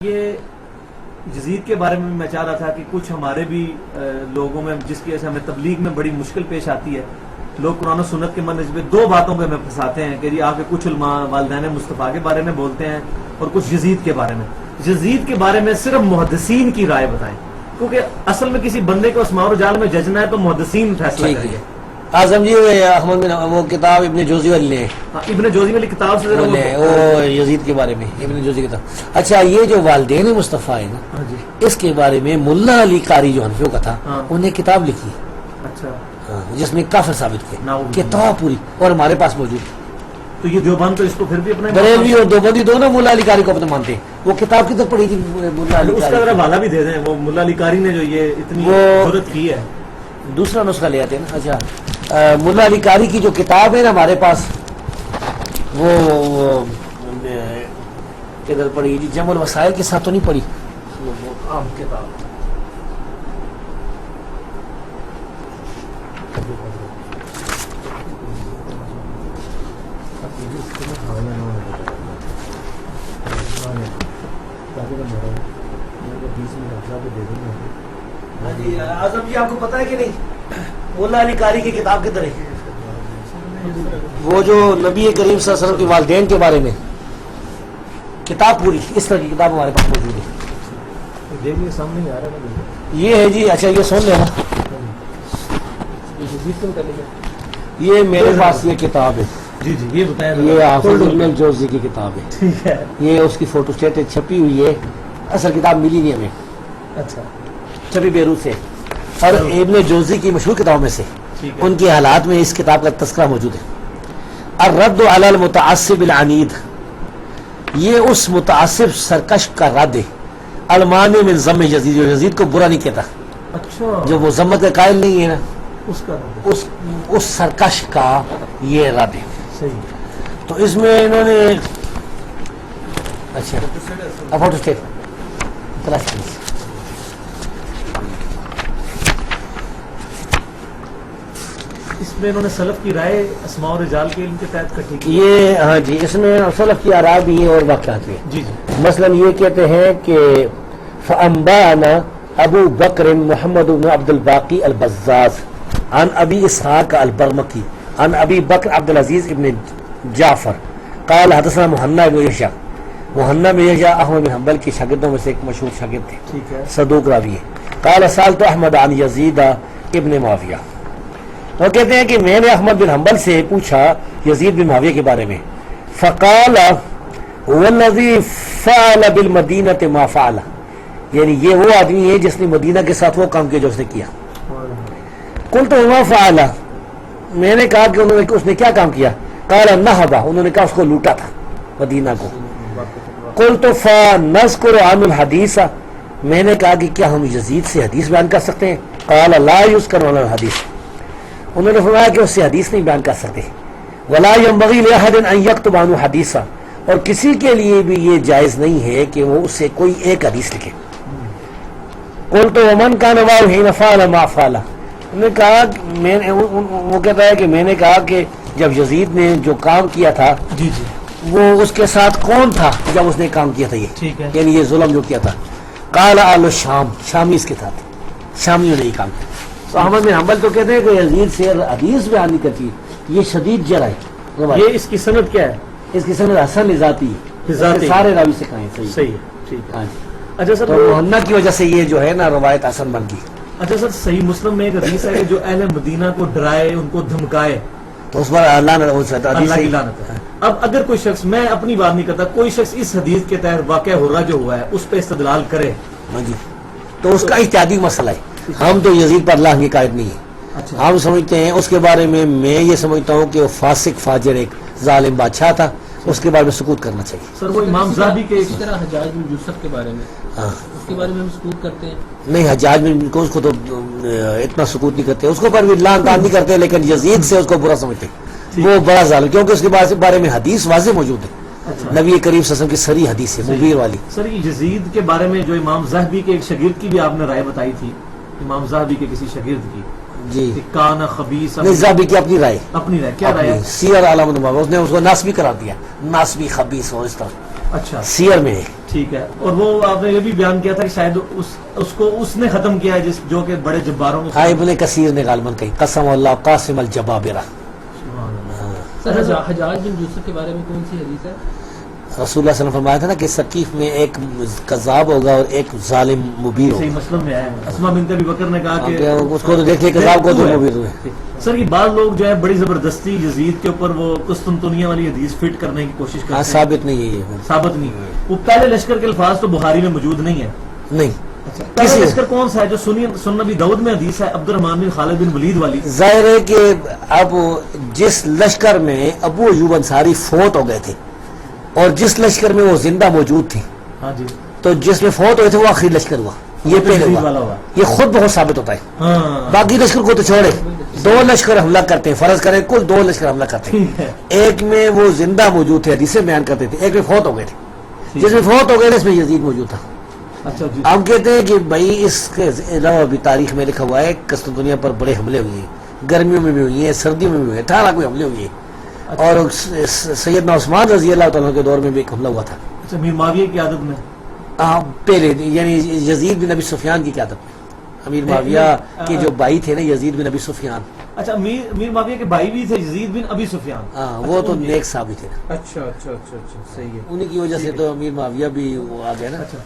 یہ یزید کے بارے میں چاہ رہا تھا کہ کچھ ہمارے بھی لوگوں میں جس کی وجہ سے ہمیں تبلیغ میں بڑی مشکل پیش آتی ہے. لوگ قرآن و سنت کے منہج میں دو باتوں پہ ہمیں پھنساتے ہیں کہ جی آپ کے کچھ علماء والدین مصطفیٰ کے بارے میں بولتے ہیں اور کچھ یزید کے بارے میں. یزید کے بارے میں صرف محدثین کی رائے بتائیں, کیونکہ اصل میں کسی بندے کو اسماء و رجال میں ججنا ہے تو محدثین فیصلہ کریں گے. اعظم جی احمد بن وہ کتاب ابن جوزی والی نے, ابن جوزی والی کتاب سے وہ یزید کے بارے میں ابن جوزی کتاب. اچھا, یہ جو والدین مصطفیٰ ہے نا, اس کے بارے میں ملا علی قاری جو حنفیوں کا تھا, انہیں کتاب لکھی, اچھا, جس میں کافر ثابت کیا کتاب پوری, اور ہمارے پاس موجود ہے. تو یہ دیوبند تو اس کو پھر بھی اپنے بریلوی اور دیوبندی دونوں ملا علی قاری کو اپنے مانتے ہیں. وہ کتاب کدھر پڑھی تھی ملا علی قاری؟ اس کا ذرا حوالہ بھی دے دیں. وہ ملا علی قاری نے جو یہ اتنی ضرورت کی ہے, دوسرا نسخہ لے آتے ہیں نا. اچھا, ملا علی قاری کی جو کتاب ہے نا ہمارے پاس, وہ کدھر پڑھی جی, جمع الوسائل کے ساتھ تو نہیں پڑھی, عام کتاب. اعظم جی, آپ کو پتا ہے کہ نہیں ملا علی قاری کی کتاب کدھر ہے؟ وہ جو نبی کریم صلی اللہ علیہ وسلم کے والدین کے بارے میں کتاب پوری, اس طرح کی کتاب ہمارے پاس موجود ہے. سامنے آ رہا ہے یہ ہے جی. اچھا, یہ سن لینا, یہ میرے پاس یہ کتاب ہے. جی جی, یہ بتائیں. یہ حافظ ابن جوزی کی کتاب ہے. ٹھیک ہے, یہ اس کی فوٹو اسٹیٹ چھپی ہوئی ہے. اصل کتاب ملی نہیں ہمیں. اچھا, چھپی بیروت سے, اور ابن جوزی کی مشہور کتابوں میں سے. ان کے حالات میں اس کتاب کا تذکرہ موجود ہے. الرد علی المتعصب العنید, یہ اس متعصب سرکش کا رد ہے. المانع من ذم یزید, جو یزید کو برا نہیں کہتا, اچھا, جو وہ ذمت کا قائل نہیں ہے نا, اس کا اس سرکش کا یہ رد ہے. صحیح. تو اس میں انہوں نے اچھا فوٹو اسٹیٹ تلاش کی. اس میں انہوں نے سلف کی رائے اسماء و رجال کے علم کے تحت کٹھی کی. یہ ہاں جی, اس میں سلف کی آراء بھی اور واقعات بھی. جی جی, مثلا یہ کہتے ہیں کہ فانبانا ابو بکر محمد بن عبد الباقی البزاز عن ابی اسحاق البرمکی عن ابی بکر عبد العزیز ابن جعفر قال حدثنا محنا بن یحییٰ. محنا بن یحییٰ احمد بن حنبل کے شاگردوں میں سے ایک مشہور شاگرد تھے. ٹھیک ہے, صدوق راوی ہے. قال سألت احمد عن یزید ابن معاویہ, وہ کہتے ہیں کہ میں نے احمد بن حنبل سے پوچھا یزید بن معاویہ کے بارے میں. فقال هو الذی فعل بالمدینہ ما فعل, یعنی یہ وہ آدمی ہے جس نے مدینہ کے ساتھ وہ کام کیا جو اس نے کیا. قلت وما فعل, میں نے کہا کہ اس نے کیا کام کیا. قال نہبا, انہوں نے کہا اس کو لوٹا تھا مدینہ کو. قلت فنذکر عن الحدیث, میں نے کہا کہ کیا ہم یزید سے حدیث بیان کر سکتے ہیں. قال لا یذکر عن الحدیث, انہوں نے فرمایا کہ اس سے حدیث نہیں بیان کر سکتے. ولا ينبغي لأحد ان يكتب عنه حدیثا, اور کسی کے لیے بھی یہ جائز نہیں ہے کہ وہ اس سے کوئی ایک حدیث لکھے. قلت ومن كان معه حين فعل ما فعل, انہوں نے کہا وہ کہتا ہے کہ میں نے کہا کہ جب یزید نے جو کام کیا تھا, جی جی, وہ اس کے ساتھ کون تھا جب اس نے کام کیا تھا یہ, ٹھیک ہے, یعنی یہ ظلم جو کیا تھا. قال اہل الشام, شامی اس کے ساتھ, شامیوں نے یہ کام کیا. تو احمد بن حنبل تو کہتے ہیں کہ یزید سے حدیث بیان نہیں کرتی, یہ شدید جرح ہے. یہ اس کی سند کیا ہے؟ اس کی سند حسن ذاتی ذاتی, سارے راوی سے کہیں. صحیح ہے, ٹھیک ہے. ہاں جی. اچھا سر, تو محنہ کی وجہ سے یہ جو ہے نا روایت حسن بن گئی. اچھا سر, صحیح مسلم میں ایک حدیث ہے کہ جو اہل مدینہ کو ڈرائے, ان کو دھمکائے, تو اس پر اللہ نے اللہ کی لعنت ہے. اب اگر کوئی شخص, میں اپنی بات نہیں کرتا, کوئی شخص اس حدیث کے تحت واقع ہو رہا جو ہوا ہے اس پہ استدلال کرے, ہاں جی, تو اس کا اجتہادی مسئلہ ہے. ہم تو یزید پر اللہ کی قائد نہیں ہے. اچھا, ہم سمجھتے ہیں اس کے بارے میں یہ سمجھتا ہوں کہ وہ فاسق فاجر ایک ظالم بادشاہ تھا, اس کے بارے میں سکوت کرنا چاہیے. سر وہ امام زاہبی کے اسی طرح حجاج بن یوسف کے بارے میں, ہاں, اس کے بارے میں ہم سکوت کرتے ہیں. نہیں, حجاج میں اس کو تو اتنا سکوت نہیں کرتے, اس کو پر بھی لعن طعن نہیں کرتے, لیکن یزید سے اس کو برا سمجھتے, وہ بڑا ظالم, کیونکہ اس کے بارے میں حدیث واضح موجود ہے. نبی کریم صلی اللہ علیہ وسلم کی سری حدیث ہے, مبیر والی. سر یہ یزید کے بارے میں جو امام زاہبی کے ایک شاگرد کی بھی آپ نے رائے بتائی تھی, امام زاہبی کے کسی شاگرد کی, جی, کانا خبیث, زاہبی کی اپنی رائے, اپنی رائے کیا رائے ہے؟ سیر اعلام النبوہ, اس نے اس کو ناسبی قرار دیا, ناسبی خبیث ہو اس طرح. اچھا سیر میں ہے. ٹھیک ہے. اور وہ آپ نے یہ بھی بیان کیا تھا کہ شاید اس کو اس نے ختم کیا ہے جو کہ بڑے جباروں میں. ہاں ابن کثیر نے غالباً کہی قسم اللہ قاسم الجبابرہ. سر حجاج بن یوسف کے بارے میں کون سی حدیث ہے؟ رسول اللہ صلی اللہ علیہ وسلم فرمایا تھا نا کہ ثقیف میں ایک کذاب ہوگا اور ایک ظالم مبیر صحیح ہوگا. مسلم میں آیا ہے. اسما بنت ابی بکر نے کہا کہ اس کو تو دیکھیے کذاب کو تو مبیر ہوئے. سر یہ بعض لوگ جو ہے بڑی زبردستی یزید کے اوپر وہ قسطنطنیہ والی حدیث فٹ کرنے کی کوشش کرتے ہاں ہیں. ثابت نہیں ہے یہ. ثابت نہیں ہوئے. وہ پہلے لشکر کے الفاظ تو بخاری میں موجود نہیں ہے. نہیں پہلے کسی لشکر کون سا ہے جو سنن نبی داؤد میں حدیث ہے عبد الرحمن بن خالد بن ولید والی؟ ظاہر ہے کہ اب جس لشکر میں ابو ایوب انصاری فوت ہو گئے تھے اور جس لشکر میں وہ زندہ موجود تھے ہاں جی تو جس میں فوت ہوئے تھے وہ آخری لشکر ہوا. یہ پہلے یزید ہوا. والا ہوا. یہ خود بہت ثابت ہوتا ہے. ہاں باقی لشکر کو تو چھوڑے, 2 لشکر حملہ کرتے ہیں, فرض کریں کل 2 لشکر حملہ کرتے ہیں. ٹھیک ہے. ایک میں وہ زندہ موجود تھے حدیثیں بیان کرتے تھے, ایک میں فوت ہو گئے تھے. جس میں فوت ہو گئے تھے اس میں یزید موجود تھا. اچھا جی. ہم کہتے ہیں کہ بھائی اس کے علاوہ بھی تاریخ میں لکھا ہوا ہے قسطنطنیہ پر بڑے حملے ہوئے ہیں, گرمیوں میں بھی ہوئی ہیں, سردیوں میں بھی ہوئے ہیں, 18 کوئی حملے ہوئے ہیں. اور سیدنا عثمان رضی اللہ تعالیٰ کے دور میں بھی ایک حملہ ہوا تھا. اچھا امیر معاویہ کی عادت میں پہلے یعنی یزید بن ابی سفیان کی قیادت میں. امیر معاویہ کے جو بھائی تھے نا یزید بن ابی سفیان, اچھا امیر معاویہ کے بھائی بھی تھے یزید بن ابی سفیان. ہاں وہ تو نیک صحابی تھے نا, اچھا اچھا اچھا اچھا صحیح ہے. انہی کی وجہ سے تو امیر معاویہ بھی وہ آ گیا نا. اچھا